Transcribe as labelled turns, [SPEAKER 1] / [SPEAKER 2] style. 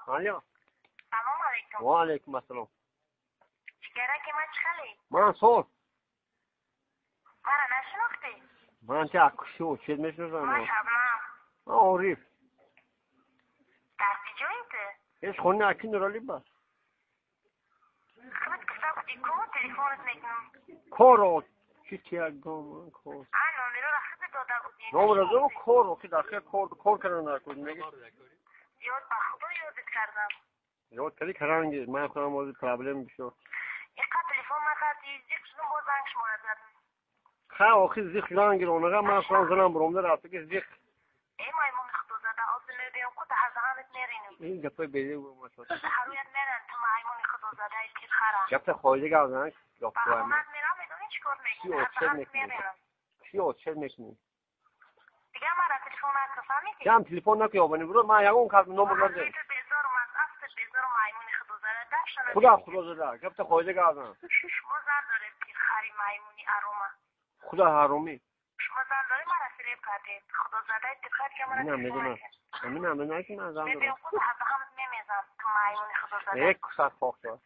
[SPEAKER 1] الو
[SPEAKER 2] سلام علیکم.
[SPEAKER 1] و علیکم السلام.
[SPEAKER 2] چیکاره که من چخلی؟
[SPEAKER 1] منصور
[SPEAKER 2] مرا نشناختی؟
[SPEAKER 1] من که اکشو چیز میشناسم.
[SPEAKER 2] من شبنم.
[SPEAKER 1] عارف
[SPEAKER 2] دستی جویته؟
[SPEAKER 1] ایش خونه اکی نرالی بس
[SPEAKER 2] خود کسا بودی کن تلیفونت میکنم.
[SPEAKER 1] کارو چی تیاگم کار
[SPEAKER 2] نومرو را خود داده بودی.
[SPEAKER 1] نومرو دارم کارو که داخل کار کردن نکنید میگی
[SPEAKER 2] یاد به خدا یادت کردم.
[SPEAKER 1] یاد کردی کرانگی من خودم موضوع پرابلم بشه
[SPEAKER 2] یکا تلیفون مکردی زیک شدم باز زنگ شما زدم.
[SPEAKER 1] خواه آخی زیخ لانگیر اونگا من خودم زنم بروم در رفته که زیخ
[SPEAKER 2] ای مایمون خدا زده آزو میدیم که ده زهانت میرینم.
[SPEAKER 1] این گپه بیده بود ماشاءالله
[SPEAKER 2] هرویت میرن تو مایمون خدا زده ای تیر خرم.
[SPEAKER 1] گپه خواهیده گردن
[SPEAKER 2] با همت میرم میدونی چیکار میکنی؟ هر زهانت میرینم.
[SPEAKER 1] چی چه میکنی؟
[SPEAKER 2] دیگه مرا تلفون نکرد میدی؟
[SPEAKER 1] جام تلفن نکی آبانی برو من یکون کارت نمبر نده.
[SPEAKER 2] بیزارم از افت بیزارم مایمونی خدا زده داشتن.
[SPEAKER 1] خدا زده گفت خواهیده گردن.
[SPEAKER 2] شما زن دارید که خری مایمونی اروما.
[SPEAKER 1] خدا حرومی.
[SPEAKER 2] شما زن دارید مرا فریب کردید. خدا زده دقت که مرا
[SPEAKER 1] نمیدونم. من نمیدونم که من زن دارم.
[SPEAKER 2] میدونم خود همه میمیزم تو مایمونی خدا زده.
[SPEAKER 1] یک ساعت فاکتور.